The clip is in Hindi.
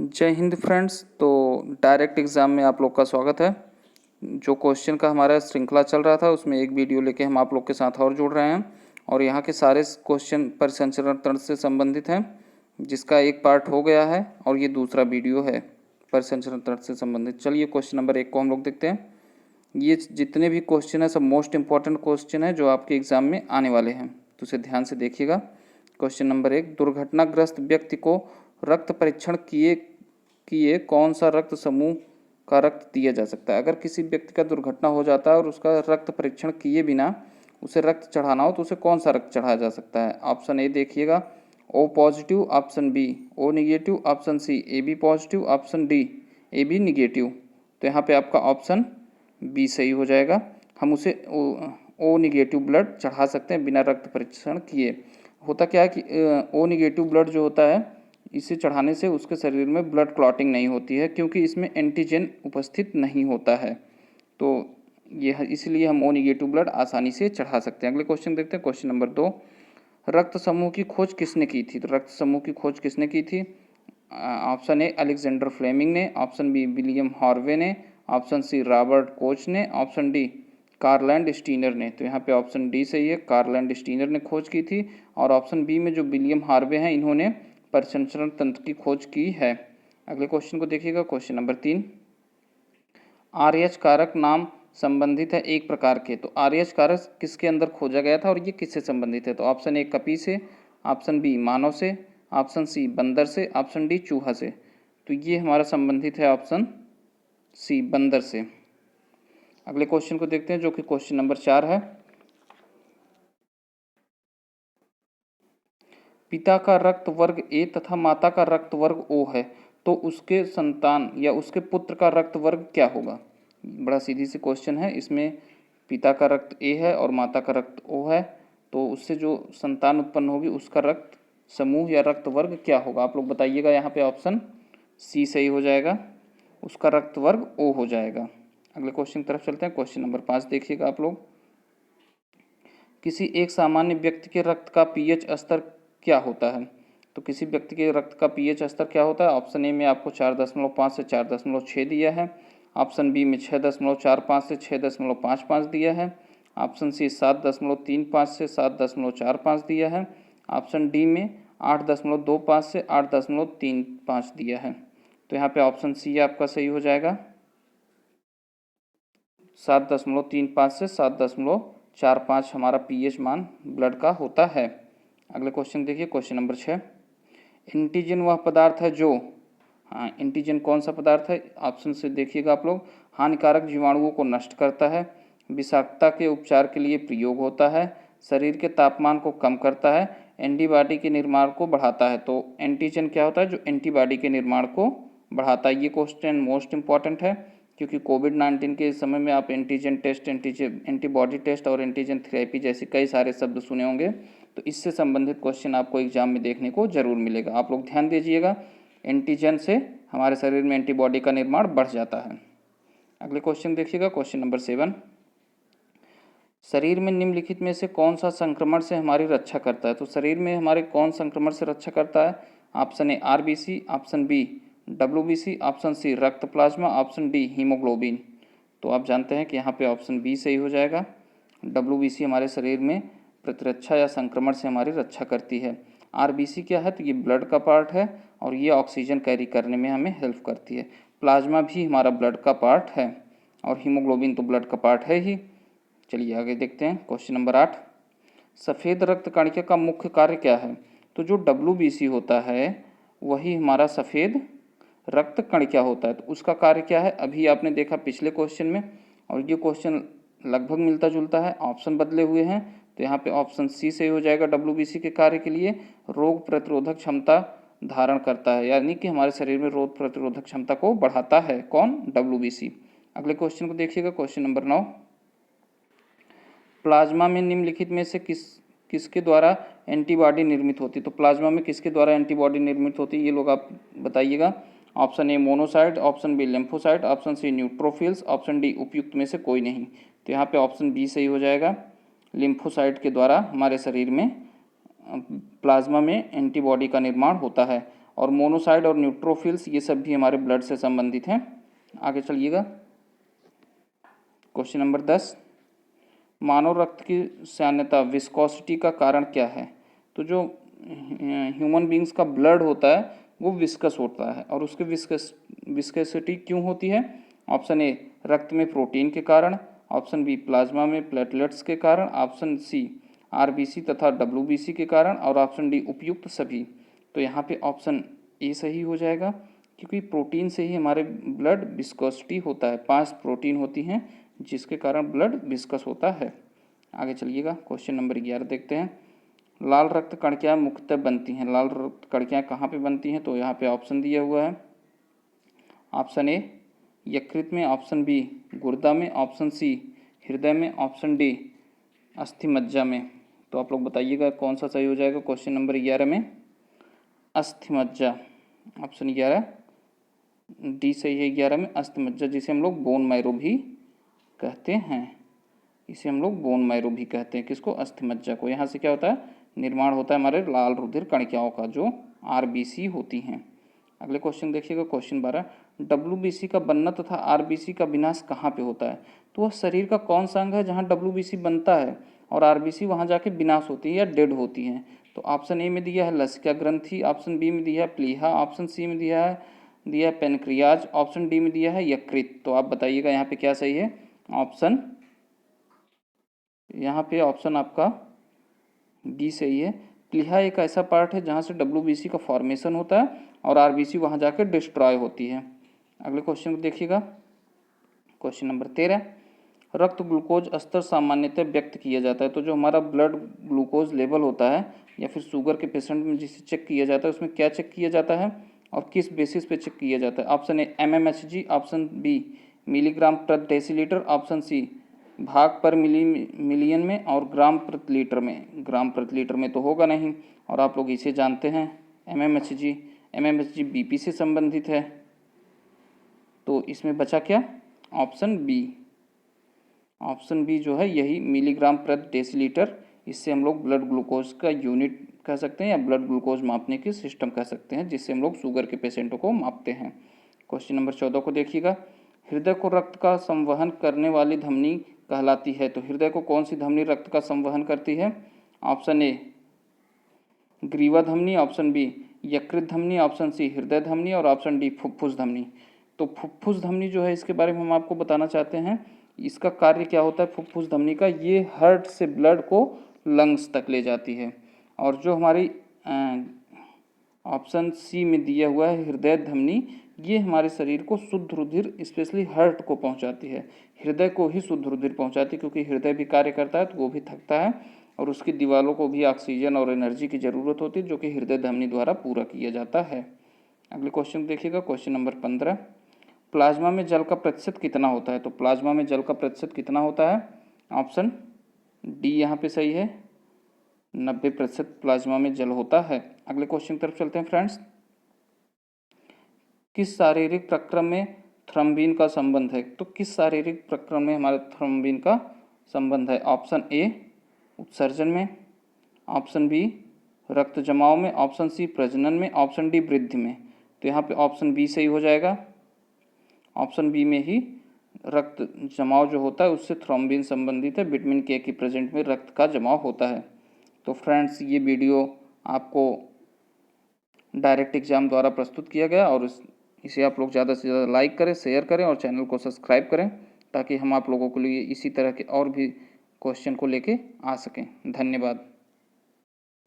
जय हिंद फ्रेंड्स। तो डायरेक्ट एग्ज़ाम में आप लोग का स्वागत है। जो क्वेश्चन का हमारा श्रृंखला चल रहा था उसमें एक वीडियो लेके हम आप लोग के साथ और जुड़ रहे हैं और यहाँ के सारे क्वेश्चन परिसंचरण तंत्र से संबंधित हैं, जिसका एक पार्ट हो गया है और ये दूसरा वीडियो है परिसंचरण तंत्र से संबंधित। चलिए क्वेश्चन नंबर 1 को हम लोग देखते हैं। ये जितने भी क्वेश्चन हैं सब मोस्ट इंपॉर्टेंट क्वेश्चन है जो आपके एग्ज़ाम में आने वाले हैं, तो उसे ध्यान से देखिएगा। क्वेश्चन नंबर 1, दुर्घटनाग्रस्त व्यक्ति को रक्त परीक्षण किए किए कौन सा रक्त समूह का रक्त दिया जा सकता है। अगर किसी व्यक्ति का दुर्घटना हो जाता है और उसका रक्त परीक्षण किए बिना उसे रक्त चढ़ाना हो तो उसे कौन सा रक्त चढ़ाया जा सकता है। ऑप्शन ए देखिएगा, O positive, option B O negative, option C A B positive, option D A B negative. तो यहाँ पे आपका ऑप्शन बी सही हो जाएगा। हम उसे ओ निगेटिव ब्लड चढ़ा सकते हैं बिना रक्त परीक्षण किए। होता क्या है कि ओ निगेटिव ब्लड जो होता है इसे चढ़ाने से उसके शरीर में ब्लड क्लॉटिंग नहीं होती है, क्योंकि इसमें एंटीजन उपस्थित नहीं होता है। तो ये इसलिए हम ओ निगेटिव ब्लड आसानी से चढ़ा सकते हैं। अगले क्वेश्चन देखते हैं। क्वेश्चन नंबर 2, रक्त समूह की खोज किसने की थी। तो रक्त समूह की खोज किसने की थी। ऑप्शन ए अलेक्जेंडर फ्लेमिंग ने, ऑप्शन बी विलियम हार्वे ने, ऑप्शन सी रॉबर्ट कोच ने, ऑप्शन डी कार्लैंड स्टीनर ने। तो यहाँ पे ऑप्शन डी सही है, कार्लैंड स्टीनर ने खोज की थी। और ऑप्शन बी में जो विलियम हार्वे हैं इन्होंने परिसंचरण तंत्र की खोज की है। अगले क्वेश्चन को देखिएगा। क्वेश्चन नंबर 3, आरएच कारक नाम संबंधित है एक प्रकार के। तो आरएच कारक किसके अंदर खोजा गया था और ये किससे संबंधित है। तो ऑप्शन ए कपी से, ऑप्शन बी मानव से, ऑप्शन सी बंदर से, ऑप्शन डी चूहा से। तो ये हमारा संबंधित है ऑप्शन सी बंदर से। अगले क्वेश्चन को देखते हैं जो कि क्वेश्चन नंबर 4 है। पिता का रक्त वर्ग ए तथा माता का रक्त वर्ग ओ है, तो उसके संतान या उसके पुत्र का रक्त वर्ग क्या होगा। बड़ा सीधी सी क्वेश्चन है। इसमें पिता का रक्त ए है और माता का रक्त ओ है, तो उससे जो संतान उत्पन्न होगी उसका रक्त समूह या रक्त वर्ग क्या होगा। आप लोग बताइएगा। यहाँ पे ऑप्शन सी सही हो जाएगा, उसका रक्त वर्ग ओ हो जाएगा। अगले क्वेश्चन की तरफ चलते हैं। क्वेश्चन नंबर 5 देखिएगा आप लोग। किसी एक सामान्य व्यक्ति के रक्त का पीएच स्तर क्या होता है। तो किसी व्यक्ति के रक्त का पीएच स्तर क्या होता है। ऑप्शन ए में आपको 4.5 से 4.6 दिया है, ऑप्शन बी में 6.45 से 6.55 दिया है, ऑप्शन सी 7.35 से 7.45 दिया है, ऑप्शन डी में 8.25 से 8.35 दिया है। तो यहाँ पे ऑप्शन सी आपका सही हो जाएगा, 7.35 से 7.45 हमारा पीएच मान ब्लड का होता है। अगले क्वेश्चन देखिए। क्वेश्चन नंबर 6, एंटीजन वह पदार्थ है जो, हाँ एंटीजन कौन सा पदार्थ है। ऑप्शन से देखिएगा आप लोग, हानिकारक जीवाणुओं को नष्ट करता है, विषाक्तता के उपचार के लिए प्रयोग होता है, शरीर के तापमान को कम करता है, एंटीबॉडी के निर्माण को बढ़ाता है। तो एंटीजन क्या होता है, जो एंटीबॉडी के निर्माण को बढ़ाता है। ये क्वेश्चन मोस्ट इंपॉर्टेंट है, क्योंकि कोविड-19 के समय में आप एंटीजन टेस्ट, एंटीबॉडी टेस्ट और एंटीजन थेरेपी जैसे कई सारे शब्द सुने होंगे। तो इससे संबंधित क्वेश्चन आपको एग्जाम में देखने को जरूर मिलेगा। आप लोग ध्यान दीजिएगा, एंटीजन से हमारे शरीर में एंटीबॉडी का निर्माण बढ़ जाता है। अगले क्वेश्चन देखिएगा। क्वेश्चन नंबर 7, शरीर में निम्नलिखित में से कौन सा संक्रमण से हमारी रक्षा करता है। तो शरीर में हमारे कौन संक्रमण से रक्षा करता है। Option A RBC, option B WBC, option C रक्त प्लाज्मा, ऑप्शन डी हीमोग्लोबिन। तो आप जानते हैं कि यहाँ पे ऑप्शन बी सही हो जाएगा। डब्ल्यूबीसी हमारे शरीर में प्रतिरक्षा या संक्रमण से हमारी रक्षा करती है। आरबीसी क्या है, तो ये ब्लड का पार्ट है और ये ऑक्सीजन कैरी करने में हमें हेल्प करती है। प्लाज्मा भी हमारा ब्लड का पार्ट है और हीमोग्लोबिन तो ब्लड का पार्ट है ही। चलिए आगे देखते हैं। क्वेश्चन नंबर 8, सफ़ेद रक्त कणिका का मुख्य कार्य क्या है। तो जो डब्ल्यूबीसी होता है वही हमारा सफ़ेद रक्त कणिका होता है, तो उसका कार्य क्या है अभी आपने देखा पिछले क्वेश्चन में, और ये क्वेश्चन लगभग मिलता जुलता है, ऑप्शन बदले हुए हैं। तो यहाँ पे ऑप्शन सी सही हो जाएगा। डब्ल्यूबीसी के कार्य के लिए रोग प्रतिरोधक क्षमता धारण करता है, यानी कि हमारे शरीर में रोग प्रतिरोधक क्षमता को बढ़ाता है। कौन, डब्ल्यूबीसी। अगले क्वेश्चन को देखिएगा। क्वेश्चन नंबर 9, प्लाज्मा में निम्नलिखित में से किसके द्वारा एंटीबॉडी निर्मित होती है। तो प्लाज्मा में किसके द्वारा एंटीबॉडी निर्मित होती है, ये लोग आप बताइएगा। Option A monocyte, option B lymphocyte, option C neutrophils, option D उपयुक्त में से कोई नहीं। तो यहाँ पे ऑप्शन बी सही हो जाएगा, लिम्फोसाइट के द्वारा हमारे शरीर में प्लाज्मा में एंटीबॉडी का निर्माण होता है। और मोनोसाइट और न्यूट्रोफिल्स ये सब भी हमारे ब्लड से संबंधित हैं। आगे चलिएगा, क्वेश्चन नंबर 10, मानव रक्त की सान्यता विस्कोसिटी का कारण क्या है? तो जो ह्यूमन बींग्स का ब्लड होता है वो विस्कस होता है, और उसकी विस्कोसिटी क्यों होती है? ऑप्शन ए रक्त में प्रोटीन के कारण, ऑप्शन बी प्लाज्मा में प्लेटलेट्स के कारण, ऑप्शन सी आरबीसी तथा डब्ल्यूबीसी के कारण, और ऑप्शन डी उपयुक्त सभी। तो यहाँ पे ऑप्शन ए सही हो जाएगा, क्योंकि प्रोटीन से ही हमारे ब्लड विस्कोसिटी होता है। 5 प्रोटीन होती हैं जिसके कारण ब्लड विस्कस होता है। आगे चलिएगा, क्वेश्चन नंबर 11 देखते हैं। लाल रक्त कणिकाएं मुख्यतः बनती हैं। लाल रक्त कणिकाएं कहाँ पे बनती हैं? तो यहाँ पे ऑप्शन दिया हुआ है, ऑप्शन ए यकृत में, ऑप्शन बी गुर्दा में, ऑप्शन सी हृदय में, ऑप्शन डी अस्थि मज्जा में। तो आप लोग बताइएगा कौन सा सही हो जाएगा क्वेश्चन नंबर 11 में? अस्थि मज्जा, ऑप्शन 11 डी सही है। 11 में अस्थि मज्जा, जिसे हम लोग बोन मैरो भी कहते हैं। इसे हम लोग बोन मैरो भी कहते हैं, किसको? अस्थि मज्जा को। यहाँ से क्या होता है? निर्माण होता है हमारे लाल रुधिर कणिकाओं का, जो आरबीसी होती हैं। अगले क्वेश्चन देखिएगा, क्वेश्चन 12, डब्ल्यूबीसी का बनना तथा आरबीसी का विनाश कहाँ पे होता है? तो वह शरीर का कौन सा अंग है जहाँ डब्ल्यूबीसी बनता है और आरबीसी वहाँ जाके विनाश होती है या डेड होती है? तो ऑप्शन ए में दिया है लसिका ग्रंथि, ऑप्शन बी में दिया है प्लीहा, ऑप्शन सी में दिया है पेनक्रियाज, ऑप्शन डी में दिया है यकृत। तो आप बताइएगा यहाँ पे क्या सही है? ऑप्शन, यहाँ पे ऑप्शन आपका डी सही है। प्लीहा एक ऐसा पार्ट है जहाँ से डब्ल्यूबीसी का फॉर्मेशन होता है और आरबीसी वहाँ जाकर डिस्ट्रॉय होती है। अगले क्वेश्चन को देखिएगा, क्वेश्चन नंबर 13, रक्त ग्लूकोज स्तर सामान्यतः व्यक्त किया जाता है। तो जो हमारा ब्लड ग्लूकोज लेवल होता है या फिर शुगर के पेशेंट में जिसे चेक किया जाता है, उसमें क्या चेक किया जाता है और किस बेसिस पे चेक किया जाता है? Option A mmHg, option B milligram प्रति डेसीलीटर, ऑप्शन सी भाग पर मिलियन में, और ग्राम प्रति लीटर में। ग्राम प्रति लीटर में तो होगा नहीं, और आप लोग इसे जानते हैं mmHg। mmHg बीपी से संबंधित है, तो इसमें बचा क्या? Option B. ऑप्शन बी जो है यही मिलीग्राम प्रति डेसीलीटर, इससे हम लोग ब्लड ग्लूकोज का यूनिट कह सकते हैं या ब्लड ग्लूकोज मापने की सिस्टम कह सकते हैं, जिससे हम लोग शुगर के पेशेंटों को मापते हैं। क्वेश्चन नंबर 14 को देखिएगा, हृदय को रक्त का संवहन करने वाली धमनी कहलाती है। तो हृदय को कौन सी धमनी रक्त का संवहन करती है? ऑप्शन ए ग्रीवा धमनी, ऑप्शन बी यकृत धमनी, ऑप्शन सी हृदय धमनी, और ऑप्शन डी फुफ्फुस धमनी। तो फुफ्फुस धमनी जो है, इसके बारे में हम आपको बताना चाहते हैं। इसका कार्य क्या होता है फुफ्फुस धमनी का? ये हार्ट से ब्लड को लंग्स तक ले जाती है। और जो हमारी ऑप्शन सी में दिया हुआ है हृदय धमनी, ये हमारे शरीर को शुद्ध रुधिर स्पेशली हार्ट को पहुंचाती है। हृदय को ही शुद्ध रुधिर पहुंचाती है, क्योंकि हृदय भी कार्य करता है तो वो भी थकता है, और उसकी दीवारों को भी ऑक्सीजन और एनर्जी की ज़रूरत होती है, जो कि हृदय धमनी द्वारा पूरा किया जाता है। अगले क्वेश्चन देखिएगा, क्वेश्चन नंबर 15, प्लाज्मा में जल का प्रतिशत कितना होता है? तो प्लाज्मा में जल का प्रतिशत कितना होता है? ऑप्शन डी यहाँ पे सही है, 90% प्लाज्मा में जल होता है। अगले क्वेश्चन की तरफ चलते हैं फ्रेंड्स, किस शारीरिक प्रक्रम में थ्रोम्बिन का संबंध है? तो किस शारीरिक प्रक्रम में हमारे थ्रोम्बिन का संबंध है? ऑप्शन ए उत्सर्जन में, ऑप्शन बी रक्त जमाव में, ऑप्शन सी प्रजनन में, ऑप्शन डी वृद्धि में। तो यहाँ पे ऑप्शन बी सही हो जाएगा। ऑप्शन बी में ही रक्त जमाव जो होता है उससे थ्रोम्बिन संबंधित है। विटामिन के की प्रेजेंट में रक्त का जमाव होता है। तो फ्रेंड्स, ये वीडियो आपको डायरेक्ट एग्जाम द्वारा प्रस्तुत किया गया, और इसे आप लोग ज़्यादा से ज़्यादा लाइक करें, शेयर करें और चैनल को सब्सक्राइब करें, ताकि हम आप लोगों के लिए इसी तरह के और भी क्वेश्चन को लेके आ सकें। धन्यवाद।